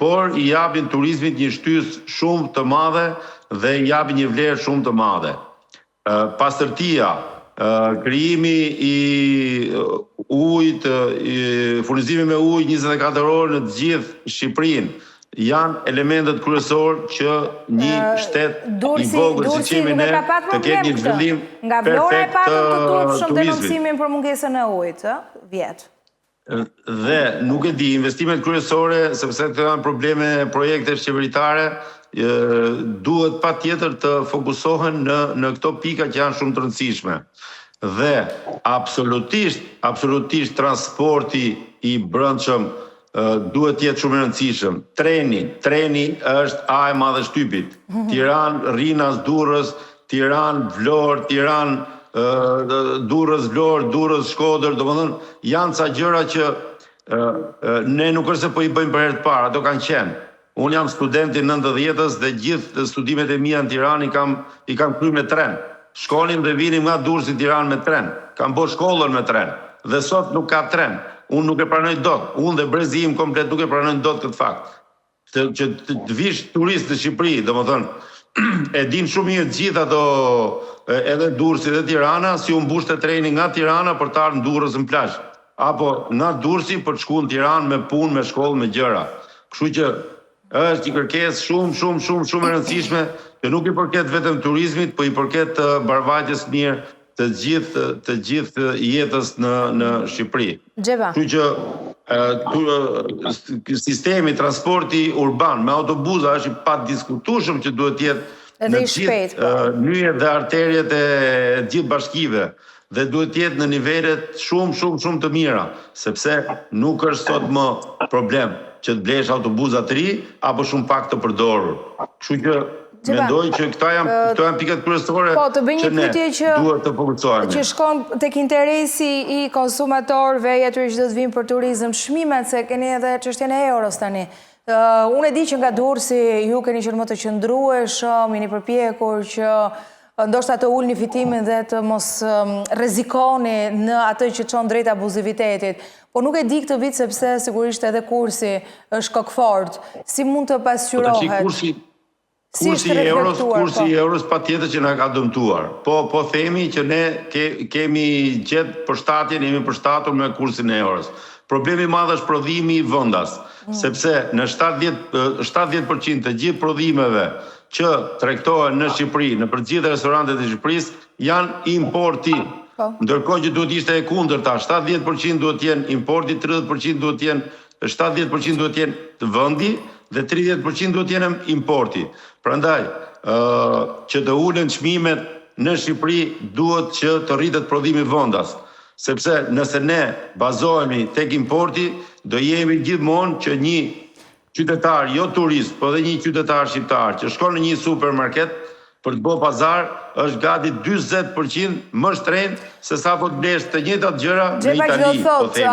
por i japin turizmit një shtys shumë të madhe dhe i japin një vlerë shumë të madhe. Pastërtia, krijimi i ujit, furnizimi me ujë 24 orë në të gjithë Shqipërinë, janë elementet kryesor që një shtet i vogël si që jemi ne të ketë një zhvillim nga Vlora e perfekt patëm të turpshëm turizmit. denoncimin për mungesën e ujit, vjet. Dhe nuk e di, investimet kryesore, sepse këto janë probleme projekte qeveritare, duhet patjetër të fokusohen në këto pika që janë shumë të rëndësishme. Dhe absolutisht transporti i brendshëm duhet të jetë shumë i rëndësishëm. Treni është e madhe shtypit. Tiranë, Rinas, Durrës, Tiranë, Vlorë, Tiranë, Durrës, Vlorë, Durrës, Shkodër, domethënë janë ca gjëra që ne nuk është se po i bëjmë për herë të parë, ato kanë qenë. Unë jam student i 90-s dhe gjithë studimet e mia në Tiranë i kam kryer me tren. Shkonim dhe vinim nga Durrësi në Tiranë me tren. Kam bërë shkollën me tren. Dhe sot nuk ka tren. Unë nuk e pranoj dot. Unë dhe brezi im komplet nuk e pranojnë dot këtë fakt. Që të vish turist në Shqipëri, domethënë e din shumë mirë gjithë ato edhe Durrësi dhe Tirana, si u mbushte treni nga Tirana për të ardhur në Durrës në plazh, apo nga Durrësi për të shkuar në Tiranë me punë, me shkollë, me gjëra. Kështu që është një kërkesë shumë e rëndësishme, që nuk i përket vetëm turizmit, po i përket barvajtjes mirë të gjithë jetës në Shqipëri. Kështu që sistemi transporti urban me autobuza është i padiskutueshëm që duhet të jetë në gjithë nyjet dhe arterjet e gjithë bashkive dhe duhet të jetë në nivelet shumë të mira, sepse nuk është sot më problem që të blesh autobuza të ri apo shumë pak të përdorur. Kështu që mendoj që këto janë pikat kryesore që ne duhet të fokusohemi. Që shkon tek interesi i konsumatorëve i atyre që do të vinë për turizëm, çmimet, se keni edhe çështjen e euros tani. Unë e di që nga Durrësi ju keni qenë më të qëndrueshëm, jeni përpjekur që ndoshta të ulni fitimin dhe të mos rrezikoni në atë që çon drejt abuzivitetit. Po nuk e di këtë vit sepse sigurisht edhe kursi është kokfort. Si mund të pasqyrohet? Kursi i euros patjetër që na ka dëmtuar. Po themi që ne kemi gjetë përshtatjen, jemi përshtatur me kursin e euros. Problemi i madh është prodhimi i vendas, sepse në 70% të gjithë prodhimeve që tregtohen në Shqipëri, në përgjithë restorantet e Shqipërisë janë importi. Ndërkohë që duhet ishte e kundërta, 70% duhet të jenë importi, 30% duhet të jenë 70% duhet të jenë vendi dhe 30% duhet të jenë importi. Prandaj, që të ulen çmimet në Shqipëri duhet që të rritet prodhimi vendas, sepse nëse ne bazohemi tek importi, do jemi gjithmonë që një qytetar, jo turist, po dhe një qytetar shqiptar që shkon në një supermarket për të bërë pazar, është gati 40% më shtrenjtë se sa po të blesh të njëjtat gjëra në Itali. Do thotë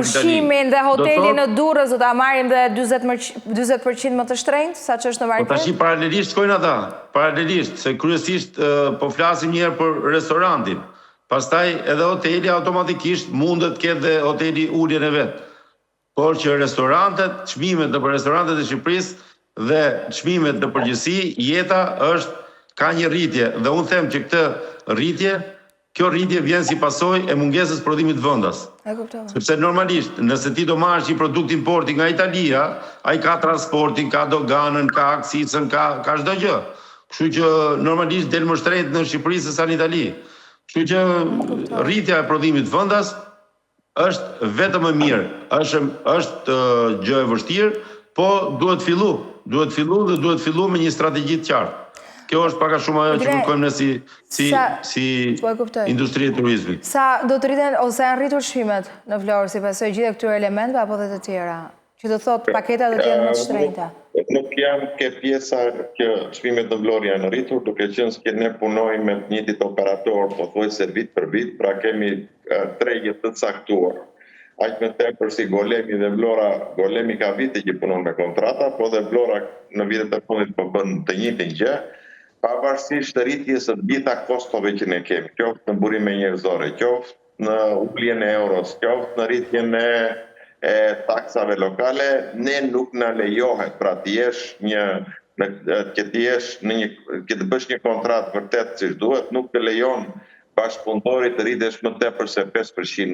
ushqimin dhe hotelin në Durrës do ta marrim dhe 40% më të shtrenjtë sa që është në market? Po tash paralelisht shkojnë ata, paralelisht, se kryesisht po flasim një herë për restorantin. Pastaj edhe hoteli automatikisht mundet të ketë dhe hoteli uljen e vet. Por që restorantet, çmimet nëpër restorantet e Shqipërisë dhe çmimet në përgjithësi, jeta ka një rritje dhe unë them që kjo rritje vjen si pasojë e mungesës prodhimit vendas. Sepse normalisht, nëse ti do marrësh një produkt importi nga Italia, ai ka transportin, ka doganën, ka aksisën, ka çdo gjë. Kështu që normalisht del më shtrenjtë në Shqipëri se sa në Itali. Kështu që rritja e prodhimit vendas është vetëm e mirë, është gjë e vështirë, po duhet fillu dhe duhet fillu me një strategji të qartë. Kjo është pak a shumë ajo që kërkojmë ne si industri e turizmit. Sa do të rriten ose janë rritur çmimet në Vlorë si pasojë gjithë këtyre elementeve apo dhe të tjera? Që do thotë paketa do të jenë më të shtrenjta. Nuk jam ke pjesa që çmimet në Vlorë janë rritur, duke qenë se ne punojmë me të njëjtit operator, pothuajse vit për vit, pra kemi tregje të caktuar. Aq më tepër si Golemi dhe Vlora, Golemi ka vite që punon me kontrata, po dhe Vlora në vitet e fundit po bën të njëjtin gjë. Pavarësisht rritjes së gjitha kostove që ne kemi, qoftë në burime njerëzore, qoftë në uljen e euros, qoftë në rritjen e taksave lokale, ne nuk na lejohet pra që të bësh një kontratë vërtet siç duhet, nuk të lejon bashkëpunëtori të rritesh më tepër se 5%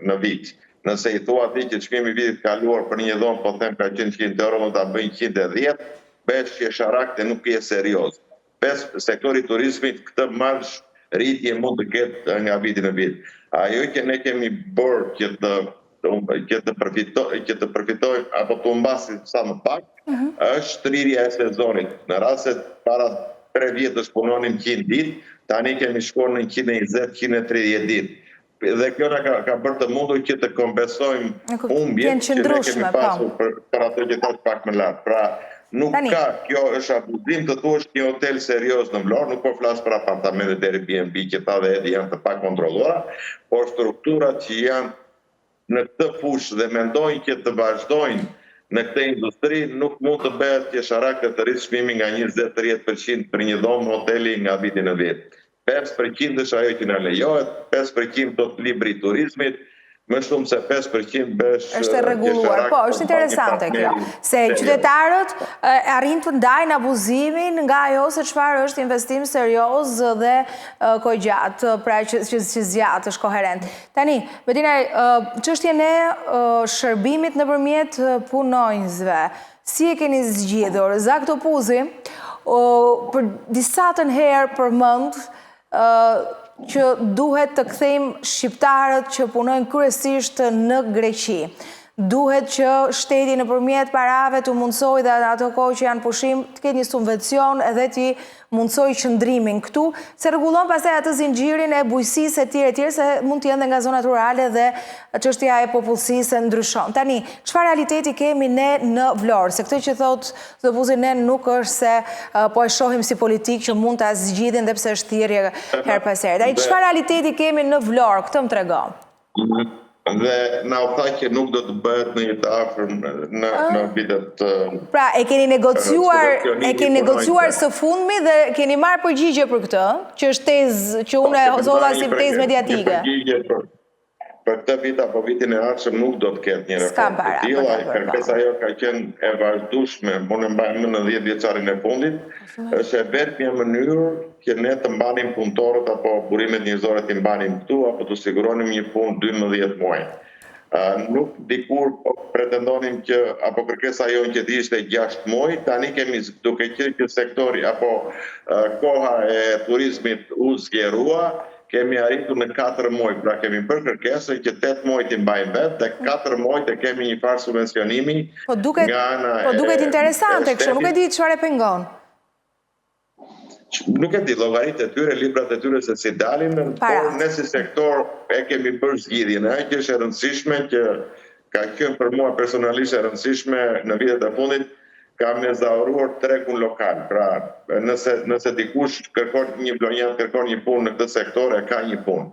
në vit. nëse i thua ti që çmimi vitit kaluar për një dhomë, po them ka qenë 100 euro, më ta bëjnë 110, besh që sharak të nuk je serioz. Sektori turizmit këtë marsh rritje mund të ketë nga viti në vit. Ajo që ne kemi bërë që të përfitojmë apo të humbasim sa më pak, është rritja e sezonit. Në rast se para 3 vjetësh punonim 100 ditë, tani kemi shkuar në 120-130 ditë. Dhe kjo na ka bërë të mundur që të kompensojmë humbjet që ne kemi pasur për ato që është pak më lart. Pra, nuk ka, kjo është abuzim të thuash një hotel serios në Vlorë, nuk po flas për apartamentet e Airbnb që ta dhe edhe janë të pa kontrolluara, por strukturat që janë në këtë fushë dhe mendojnë që të vazhdojnë në këtë industri, nuk mund të bëhet që sharakët të rritë çmimin nga 20-30% për një dhomë hoteli nga viti në vit. 5% është ajo që na lejohet, 5% do të libri i turizmit, më shumë se 5% bësh... është rregulluar, po, është interesante kjo, se qytetarët arrin të ndajnë abuzimin nga ajo se çfarë është investim serioz dhe kohë gjatë, pra që zgjat, është koherent. Tani, Betina, çështjen e shërbimit nëpërmjet punonjësve, si e keni zgjidhur? Zak Topuzi, për disa të herë përmend që duhet të kthejmë shqiptarët që punojnë kryesisht në Greqi. Duhet që shteti nëpërmjet parave të mundsojë dhe ato kohë që janë pushim të ketë një subvencion edhe të mundsojë qëndrimin këtu, se rregullon pastaj atë zinxhirin e bujqësisë etj, se mund të jenë nga zonat rurale dhe çështja e popullsisë ndryshon. Tani, çfarë realiteti kemi ne në Vlorë? Se këtë që thotë Topuzi ne nuk është se po e shohim si politik që mund ta zgjidhin dhe pse është thirrje her pas here. Tani, çfarë realiteti kemi në Vlorë? Këtë më tregon. Dhe na u tha që nuk do të bëhet në një të afërm në vitet... Pra, e keni negociuar së fundmi dhe keni marrë përgjigje për këtë, që është tezë që unë e zolla si tezë mediatike. Për këtë vit apo vitin e ardhshëm nuk do të ketë një reformë të tillë, kërkesa ajo ka qenë e vazhdueshme, unë mbaj në 10 vjeçarin e fundit, është vetëm një mënyrë që ne të mbanim punëtorët apo burimet njerëzore të mbanim këtu apo të siguronim një punë 12 muaj. Nuk dikur pretendonim që apo kërkesa jonë që të ishte 6 muaj, tani kemi duke qenë që sektori apo koha e turizmit u zgjerua, kemi arritur në 4 muaj, pra kemi bërë kërkesën që 8 muaj të mbajmë vetë, dhe 4 muaj të kemi një farë subvencionimi nga ana e... Po duket interesante kështu, nuk e di çfarë e pengon. Nuk e di, llogaritë e tyre, librat e tyre se si dalin, por ne si sektor e kemi bërë zgjidhjen. Ajo që është e rëndësishme, që ka qenë për mua personalisht e rëndësishme në vitet e fundit, kam ezauruar tregun lokal. Pra, nëse dikush kërkon një vlonjat, kërkon një punë në këtë sektor, e ka një punë.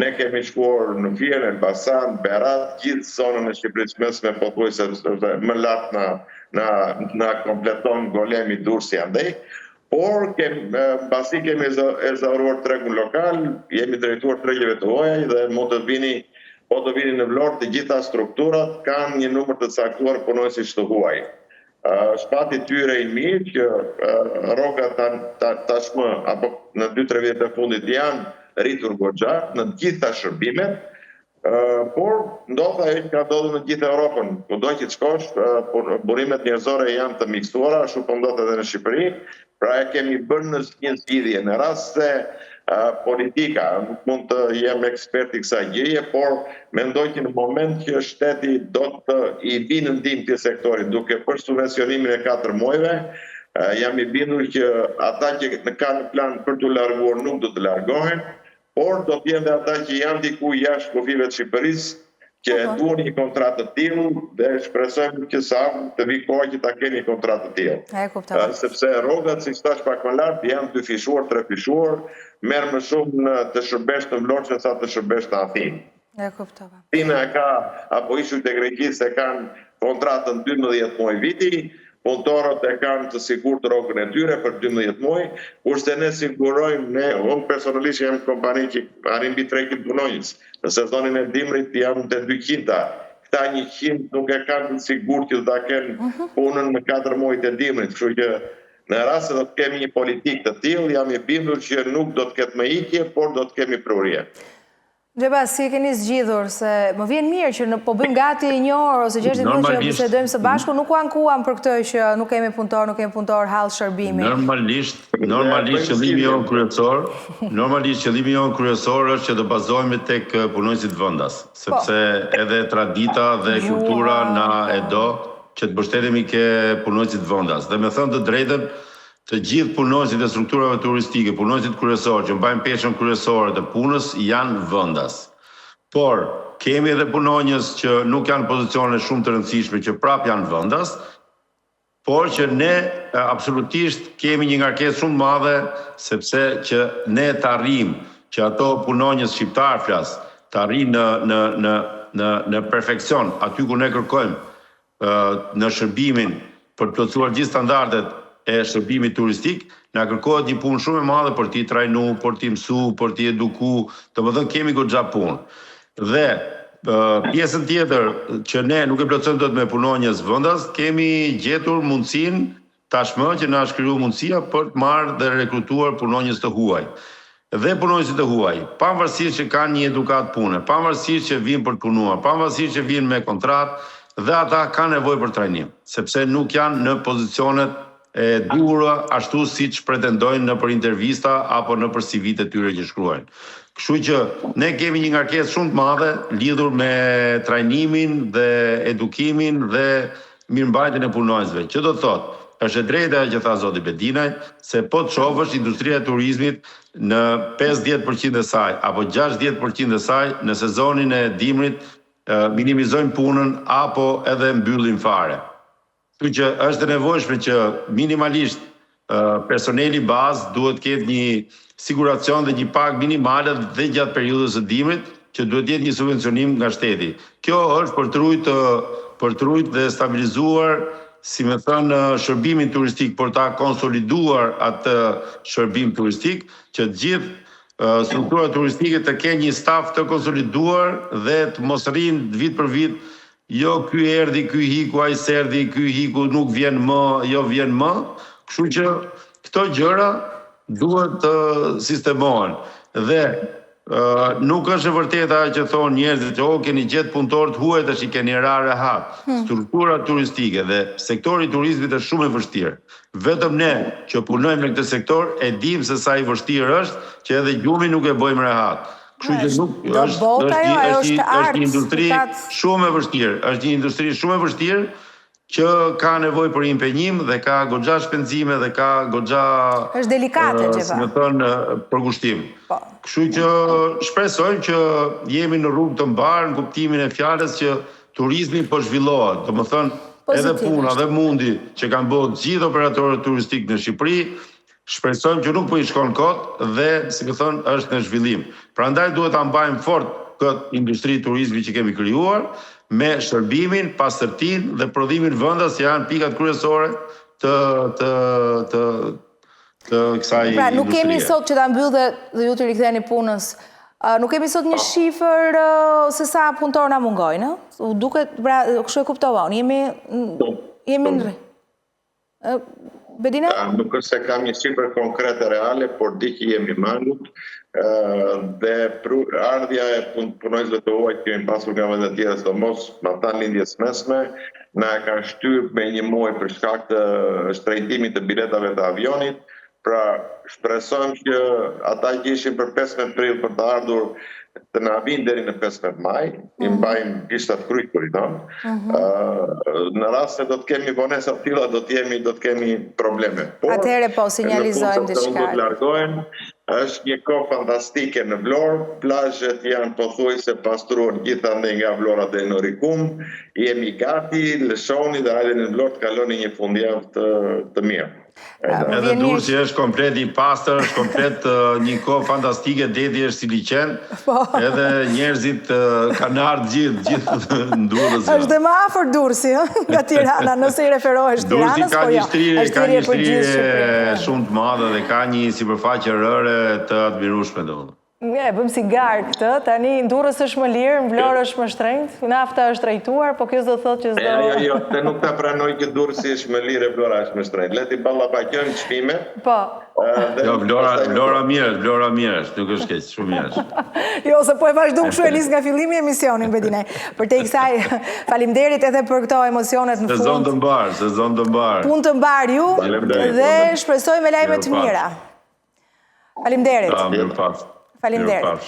Ne kemi shkuar në Fier, në Elbasan, Berat, gjithë zonën e Shqipërisë mesme, pothuajse më lart na kompleton golemi Durrësi andej. Por, pasi kemi ezauruar tregun lokal, jemi drejtuar tregjeve të huaja dhe mund të vini në Vlorë të gjitha strukturat kanë një numër të caktuar punonjësish të huaj. Shpati tyre i mirë që rroga tashmë apo në 2-3 vjet e fundit janë rritur goxha në gjitha shërbimet, por ndodh ajo që ka ndodhur në gjithë Europën. Kudo që të shkosh, burimet njerëzore janë të miksuara, ashtu po ndodh edhe në Shqipëri, pra e kemi bërë në një zgjidhje. Në rast se politika, nuk mund të jem ekspert i kësaj gjëje, por mendoj që në moment që shteti do të i vi në ndihmë këtij sektorit, duke për subvencionimin e 4 muajve, jam i bindur që ata që kanë plan për të larguar nuk do të largohen, por do të jenë dhe ata që janë diku jashtë kufive të Shqipërisë, që duan një kontratë të tillë dhe shpresojmë që sa të vi koha që ta keni kontratë të tillë. Sepse rrogat, siç thash pak më lart, janë 2 fishuar, 3 fishuar, merr më shumë të shërbesh në Vlorë se sa të shërbesh në Athinë. E kuptova. Athina ka, apo ishujt e Greqisë kanë kontratën 12 muaj viti, punëtorët e kanë të sigurt rrogën e tyre për 12 muaj, kurse ne sigurojmë, unë personalisht jam kompani që arrin mbi 300 punonjës. Në sezonin e dimrit janë të 200-ta. Këta 100 nuk e kanë të sigurt që do ta kenë punën në 4 muajt e dimrit, kështu që në rast se do të kemi një politikë të tillë, jam i bindur që nuk do të ketë më ikje, por do të kemi prurje. Gjeba, si e keni zgjidhur, se më vjen mirë që po bëjmë gati 1 orë ose 60 minutë që bisedojmë së bashku, nuk u ankuam për këtë që nuk kemi punëtor hall shërbimi. Normalisht qëllimi jon kryesor është që të bazohemi tek punonjësit vendas, sepse edhe tradita dhe kultura na e do që të mbështetemi ke punonjësit vendas. Dhe me thënë të drejtën, të gjithë punonjësit e strukturave turistike, punonjësit kryesorë që mbajnë peshën kryesore të punës janë vendas. Por kemi edhe punonjës që nuk janë pozicione shumë të rëndësishme që prap janë vendas, por që ne absolutisht kemi një ngarkesë shumë madhe sepse që ne të arrijmë që ato punonjës shqiptar flas të arrijnë në perfekcion aty ku ne kërkojmë në shërbimin për të plotësuar gjithë standardet e shërbimit turistik, na kërkohet një punë shumë e madhe për t'i trajnu, për t'i mësu, për t'i eduku, domethënë kemi goxha punë. Dhe pjesën tjetër që ne nuk e plotësojmë dot me punonjës vendas, kemi gjetur mundësinë tashmë që na është krijuar mundësia për të marrë dhe rekrutuar punonjës të huaj. Dhe punonjësit të huaj, pavarësisht që kanë një edukat pune, pavarësisht që vinë për të punuar, pavarësisht që vinë me kontratë, dhe ata kanë nevojë për trajnim, sepse nuk janë në pozicionet e duhura ashtu siç pretendojnë në për intervista apo në për CV-t e tyre që shkruajnë. Kështu që ne kemi një ngarkesë shumë të madhe lidhur me trajnimin dhe edukimin dhe mirëmbajtjen e punonjësve. Që do të thotë, është e drejta që tha zoti Bedinaj, se po të shohësh industria e turizmit në 50% e saj apo 60% e saj në sezonin e dimrit minimizojnë punën apo edhe mbyllin fare. Kështu që është e nevojshme që minimalisht personeli bazë duhet ketë një siguracion dhe një pagë minimale dhe gjatë periudhës së dimrit, që duhet jetë një subvencionim nga shteti. Kjo është për trujt dhe stabilizuar, si me thënë, shërbimin turistik, për ta konsoliduar atë shërbim turistik, që gjithë struktura turistike të kenë një staf të konsoliduar dhe të mos rrinë vit për vit. Jo, ky erdhi, ky hiku, ai serdi, ky hiku nuk vjen më, jo vjen më. Kështu që këto gjëra duhet të sistemohen. Dhe nuk është e vërteta që thonë njerëzit që keni gjetë punëtor të huaj tash i keni rarë rehat. Struktura turistike dhe sektori i turizmit është shumë e vështirë. Vetëm ne që punojmë në këtë sektor e dimë se sa i vështirë është që edhe gjumin nuk e bëjmë rehat. Kështu që nuk është një industri shumë e vështirë, është një industri shumë e vështirë që ka nevojë për impenjim dhe ka goxha shpenzime dhe ka goxha është delikate gjëva. Si më thënë përkushtim. Kështu që shpresojmë që jemi në rrugë të mbarë në kuptimin e fjalës që turizmi po zhvillohet, domethënë edhe puna dhe mundi që kanë bërë gjithë operatorët turistik në Shqipëri. Shpresojmë që nuk po i shkon kot dhe, si më thënë, është në zhvillim. Prandaj duhet ta mbajmë fort këtë industri turizmi që kemi krijuar me shërbimin, pastërtinë dhe prodhimin vendas që janë pikat kryesore të kësaj industrie. Pra, nuk kemi sot që ta mbyll dhe ju të riktheheni punës. Nuk kemi sot një shifër se sa punëtor na mungojnë, ë? Duket, pra, kështu e kuptova unë, jemi në Bedina? Nuk është se kam një shifër konkrete reale, por di që jemi mangut dhe ardhja e punonjësve të huaj që kemi pasur nga vendet tjera, sidomos me ata lindjes mesme, na e kanë shtyr me një muaj për shkak të shtrejtimit të biletave të avionit. Pra, shpresojmë që ata që ishin për 15 prill për të ardhur të na vinë deri në 15 maj, i mbajmë gishtat kryqur, në rast se do të kemi vonesa të tilla, do të kemi probleme. Atëherë po sinjalizojmë diçka. Do të largohen. Është një kohë fantastike në Vlorë, plazhet janë pothuajse pastruar gjithandej nga Vlora deri në Rikum. Jemi gati, lëshoni dhe hajde në Vlorë të kaloni një fundjavë të mirë. Edhe Durrësi është komplet i pastër, është komplet një kohë fantastike, deti është si liqen, edhe njerëzit kanë ardhur gjithë në Durrës. Është dhe më afër Durrësi, nga Tirana, nëse i referohesh Tiranës, po jo. Ka një shtrirje shumë të madhe dhe ka një sipërfaqe rëre të admirueshme domethënë. Bëm si garë këtë, tani Durrës është më lirë, në Vlorë është më shtrenjtë, nafta është drejtuar, po kjo s'do thotë që s'do... Jo, te nuk ta pranoj që Durrësi është më lirë e Vlora është më shtrenjtë. Leti ballafaqojmë çmime. Po. Jo, Vlora mirë është, nuk është keq, shumë mirë është. Jo, se po e vazhdu kështu e nis nga fillimi i emisionin, Bedinaj. Për te i kësaj, faleminderit edhe për këto emocionet në fund. Sezon të mbar. Punë të mbar ju dhe shpresoj me lajme të mira. Faleminderit. Mirë pafshim. Faleminderit.